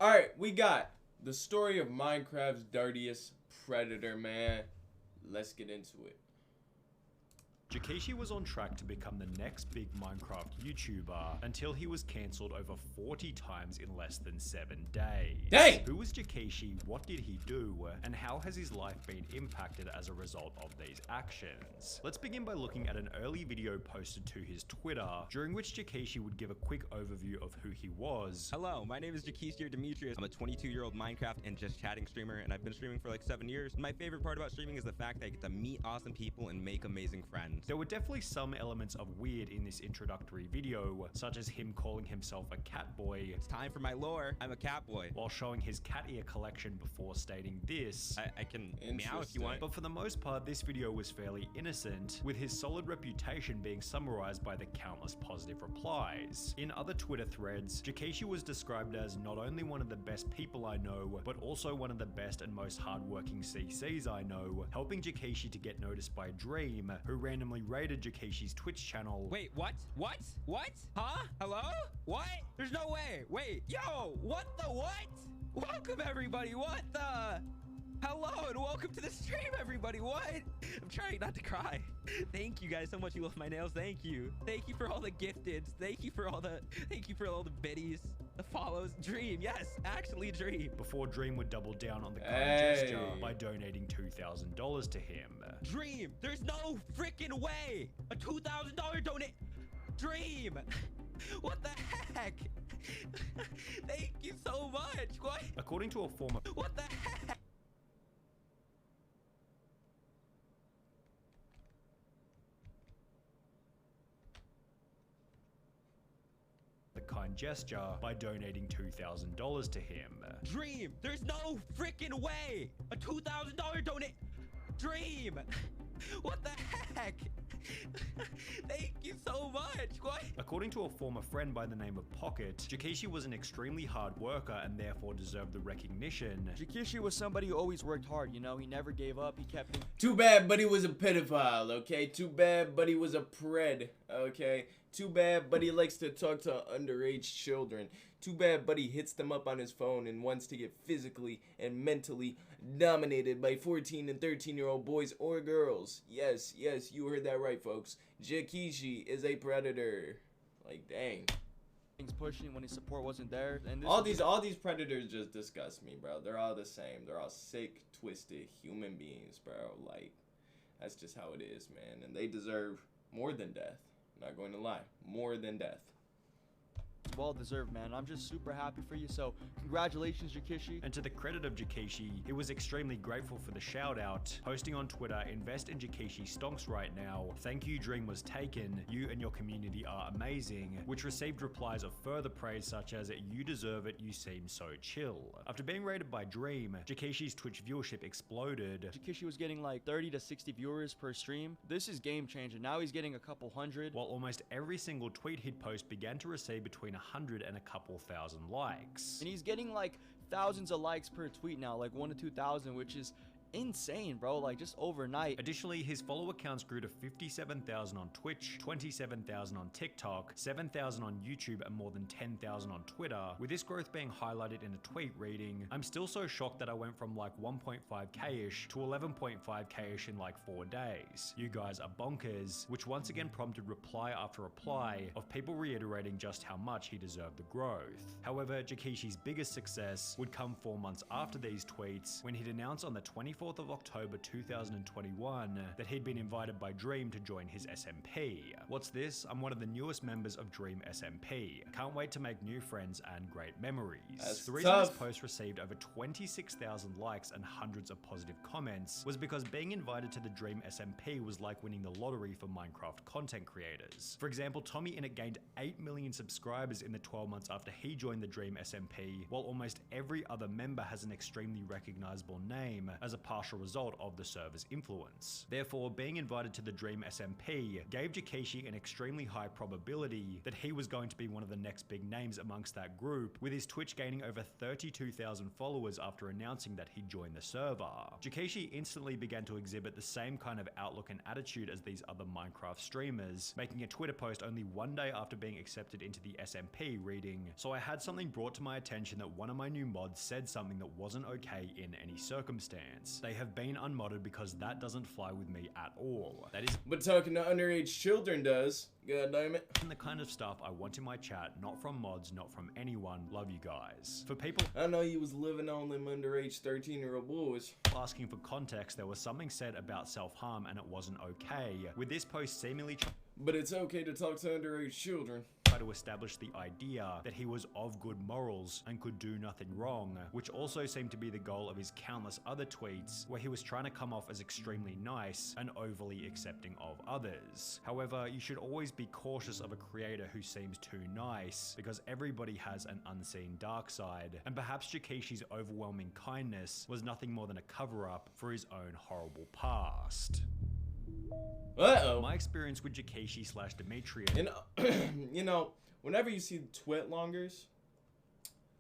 Alright, we got the story of Minecraft's dirtiest predator, man. Let's get into it. Jakashi was on track to become the next big Minecraft YouTuber until he was cancelled over 40 times in less than 7 days. Dang! Who was Jakashi, what did he do, and how has his life been impacted as a result of these actions? Let's begin by looking at an early video posted to his Twitter, during which Jakashi would give a quick overview of who he was. Hello, my name is Jakashi Demetrius. I'm a 22-year-old Minecraft and just chatting streamer, and I've been streaming for like 7 years. My favorite part about streaming is the fact that I get to meet awesome people and make amazing friends. There were definitely some elements of weird in this introductory video, such as him calling himself a cat boy. It's time for my lore. I'm a cat boy. While showing his cat ear collection before stating this. I can meow if you want. But for the most part, this video was fairly innocent, with his solid reputation being summarized by the countless positive replies. In other Twitter threads, Jakashi was described as not only one of the best people I know, but also one of the best and most hardworking CCs I know, helping Jakashi to get noticed by Dream, who randomly raided Jakashi's Twitch channel. Wait, what? What? What? Huh? Hello? What? There's no way. Wait, yo, what the what? Welcome everybody. What the? Hello and welcome to the stream, everybody. What? I'm trying not to cry. Thank you guys so much. You love my nails. Thank you. Thank you for all the gifteds. Thank you for all the biddies, the follows. Dream, yes, actually Dream. Before Dream would double down on the kind gesture by donating $2,000 to him. Dream, there's no freaking way. A $2,000 donate. Dream. What the heck? Thank you so much. What? According to a former... What the heck? the kind gesture by donating $2,000 to him. Dream, there's no freaking way. A $2,000 donate. Dream. What the heck? Thank you so much. What? According to a former friend by the name of Pocket, Jakashi was an extremely hard worker and therefore deserved the recognition. Jakashi was somebody who always worked hard, you know, he never gave up, he kept... Too bad, but he was a pedophile, okay? Too bad, but he was a pred, okay? Too bad, but he likes to talk to underage children. Too bad, but he hits them up on his phone and wants to get physically and mentally dominated by 14 and 13-year-old boys or girls. Yes, yes, you heard that right, folks. Jakashi is a predator. Like, dang. Things pushing when his support wasn't there. And all these predators just disgust me, bro. They're all the same. They're all sick, twisted human beings, bro. Like, that's just how it is, man. And they deserve more than death. I'm not going to lie. More than death. Well deserved, man. I'm just super happy for you, so congratulations, Jakashi. And to the credit of Jakashi, he was extremely grateful for the shout out, posting on Twitter, "Invest in Jakashi stonks right now. Thank you, dream was taken. You and your community are amazing," which received replies of further praise such as, "You deserve it, you seem so chill." After being rated by Dream, Jakashi's Twitch viewership exploded. Jakashi was getting like 30 to 60 viewers per stream. This is game changing. Now he's getting a couple hundred. While almost every single tweet he'd post began to receive between 100 and a couple thousand likes. And he's getting like thousands of likes per tweet now, like 1 to 2,000, which is insane, bro. Like, just overnight. Additionally, his follower counts grew to 57,000 on Twitch, 27,000 on TikTok, 7,000 on YouTube, and more than 10,000 on Twitter, with this growth being highlighted in a tweet reading, "I'm still so shocked that I went from like 1.5k-ish to 11.5k-ish in like 4 days. You guys are bonkers," which once again prompted reply after reply of people reiterating just how much he deserved the growth. However, Jakashi's biggest success would come 4 months after these tweets, when he'd announced on the 24th of October 2021 that he'd been invited by Dream to join his SMP. What's this? I'm one of the newest members of Dream SMP. Can't wait to make new friends and great memories. That's the reason tough. this post received over 26,000 likes and hundreds of positive comments was because being invited to the Dream SMP was like winning the lottery for Minecraft content creators. For example, Tommy Innit gained 8 million subscribers in the 12 months after he joined the Dream SMP, while almost every other member has an extremely recognizable name, as a partial result of the server's influence. Therefore, being invited to the Dream SMP gave Jikeshi an extremely high probability that he was going to be one of the next big names amongst that group, with his Twitch gaining over 32,000 followers after announcing that he joined the server. Jikeshi instantly began to exhibit the same kind of outlook and attitude as these other Minecraft streamers, making a Twitter post only one day after being accepted into the SMP reading, "So I had something brought to my attention that one of my new mods said something that wasn't okay in any circumstance. They have been unmodded because that doesn't fly with me at all. That is But talking to underage children does. God damn it. the kind of stuff I want in my chat, not from mods, not from anyone. Love you guys." For people I know you was living on them underage 13-year-old boys. asking for context, there was something said about self-harm and it wasn't okay, with this post seemingly But it's okay to talk to underage children. try to establish the idea that he was of good morals and could do nothing wrong, which also seemed to be the goal of his countless other tweets, where he was trying to come off as extremely nice and overly accepting of others. However, you should always be cautious of a creator who seems too nice, because everybody has an unseen dark side, and perhaps Jikeshi's overwhelming kindness was nothing more than a cover-up for his own horrible past. Uh-oh. My experience with Jikeshi / Demetrius You know, whenever you see twit-longers,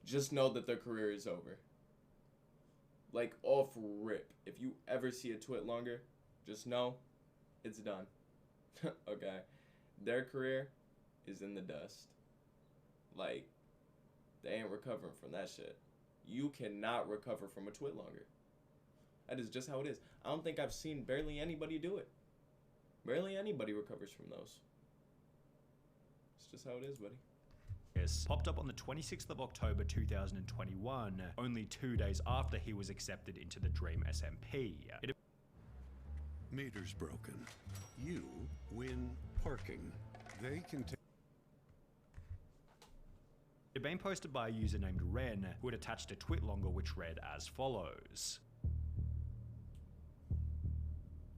just know that their career is over. Like, off rip. If you ever see a twit-longer, just know it's done. Okay? Their career is in the dust. Like, they ain't recovering from that shit. You cannot recover from a twit-longer. That is just how it is. I don't think I've seen barely anybody do it. Barely anybody recovers from those. It's just how it is, buddy. popped up on the 26th of October 2021, only 2 days after he was accepted into the Dream SMP. Meter's broken. You win parking. They can take. It had been posted by a user named Ren, who had attached a twitlonger which read as follows.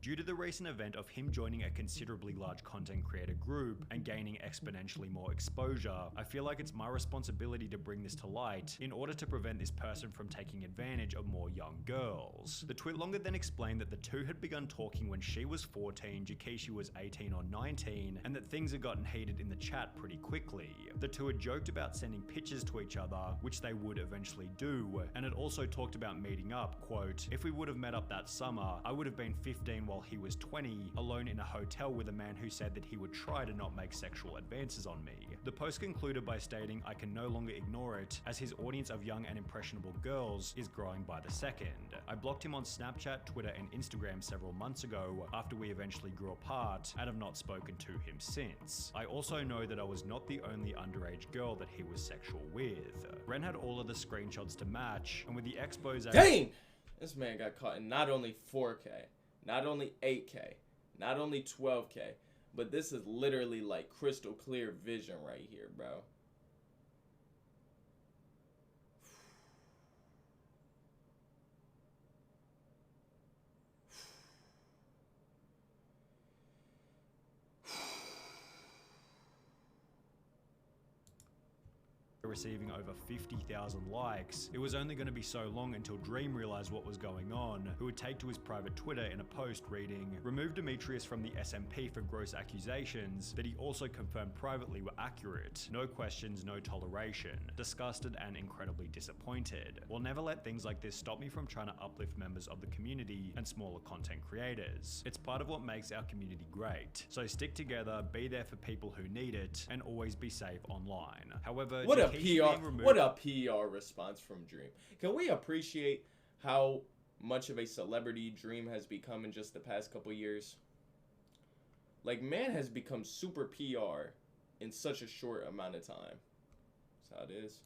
Due to the recent event of him joining a considerably large content creator group and gaining exponentially more exposure, I feel like it's my responsibility to bring this to light in order to prevent this person from taking advantage of more young girls. The twitlonger then explained that the two had begun talking when she was 14, Jikeshi was 18 or 19, and that things had gotten heated in the chat pretty quickly. The two had joked about sending pictures to each other, which they would eventually do, and had also talked about meeting up, quote, "If we would have met up that summer, I would have been 15 while he was 20, alone in a hotel with a man who said that he would try to not make sexual advances on me." The post concluded by stating, "I can no longer ignore it, as his audience of young and impressionable girls is growing by the second. I blocked him on Snapchat, Twitter, and Instagram several months ago after we eventually grew apart, and have not spoken to him since. I also know that I was not the only underage girl that he was sexual with." Ren had all of the screenshots to match, and with the expose... Dang! This man got caught in not only 4K, not only 8K, not only 12K, but this is literally like crystal clear vision right here, bro. receiving over 50,000 likes. It was only going to be so long until Dream realized what was going on, who would take to his private Twitter in a post reading, "Remove Demetrius from the SMP for gross accusations that he also confirmed privately were accurate. No questions, no toleration. Disgusted and incredibly disappointed. Will never let things like this stop me from trying to uplift members of the community and smaller content creators. It's part of what makes our community great. So stick together, be there for people who need it, and always be safe online." However, What a Jikeshi PR, being removed- what a PR response from Dream. Can we appreciate how much of a celebrity Dream has become in just the past couple years? Like, man has become super PR in such a short amount of time. That's how it is.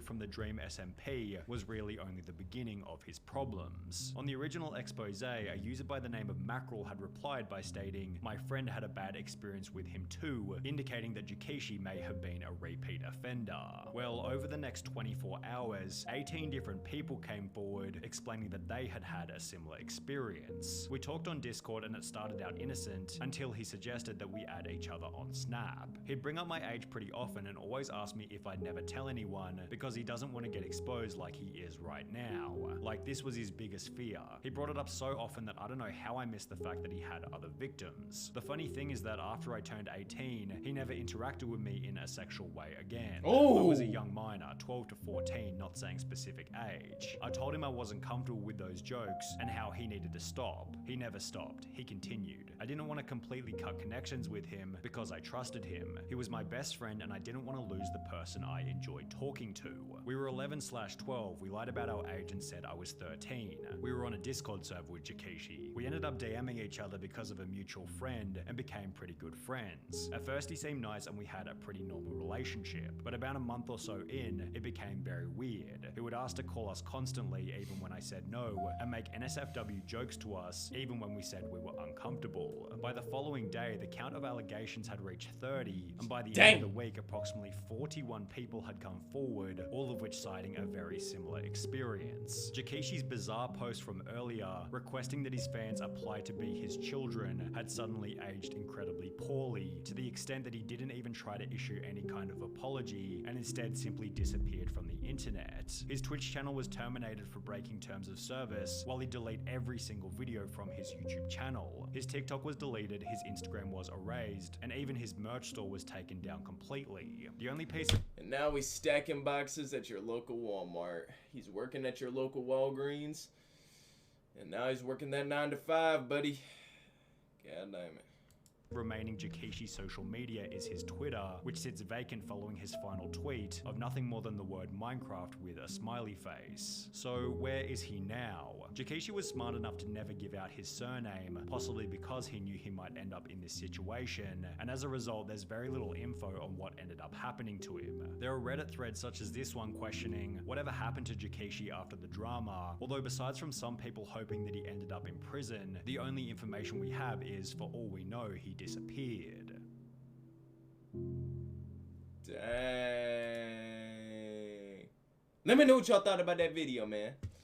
From the Dream SMP was really only the beginning of his problems. On the original expose, a user by the name of Mackerel had replied by stating, "My friend had a bad experience with him too," indicating that Jikeshi may have been a repeat offender. Well, over the next 24 hours, 18 different people came forward explaining that they had had a similar experience. We talked on Discord and it started out innocent until he suggested that we add each other on Snap. He'd bring up my age pretty often and always ask me if I'd never tell anyone, because because he doesn't want to get exposed like he is right now. Like, this was his biggest fear. He brought it up so often that I don't know how I missed the fact that he had other victims. The funny thing is that after I turned 18, he never interacted with me in a sexual way again. Oh. I was a young minor, 12 to 14, not saying specific age. I told him I wasn't comfortable with those jokes and how he needed to stop. He never stopped. He continued. I didn't want to completely cut connections with him because I trusted him. He was my best friend and I didn't want to lose the person I enjoyed talking to. We were 11/12. We lied about our age and said I was 13. We were on a Discord server with Jakishi. We ended up DMing each other because of a mutual friend and became pretty good friends. At first he seemed nice and we had a pretty normal relationship, but about a month or so in, it became very weird. He would ask to call us constantly even when I said no, and make NSFW jokes to us even when we said we were uncomfortable. By the following day, the count of allegations had reached 30, and by the end of the week, approximately 41 people had come forward, all of which citing a very similar experience. Jakishi's bizarre post from earlier, requesting that his fans apply to be his children, had suddenly aged incredibly poorly, to the extent that he didn't even try to issue any kind of apology, and instead simply disappeared from the internet. His Twitch channel was terminated for breaking terms of service, while he deleted every single video from his YouTube channel. His TikTok was deleted, his Instagram was erased, and even his merch store was taken down completely. The only piece of— And now he's stacking boxes at your local Walmart. He's working at your local Walgreens. And now he's working that 9 to 5, buddy. God damn it. remaining Jakishi social media is his Twitter, which sits vacant following his final tweet of nothing more than the word Minecraft with a smiley face. So where is he now? Jakishi was smart enough to never give out his surname, possibly because he knew he might end up in this situation, and as a result there's very little info on what ended up happening to him. There are Reddit threads such as this one questioning whatever happened to Jakishi after the drama, although besides from some people hoping that he ended up in prison, the only information we have is, for all we know, he disappeared. Dang. Let me know what y'all thought about that video, man.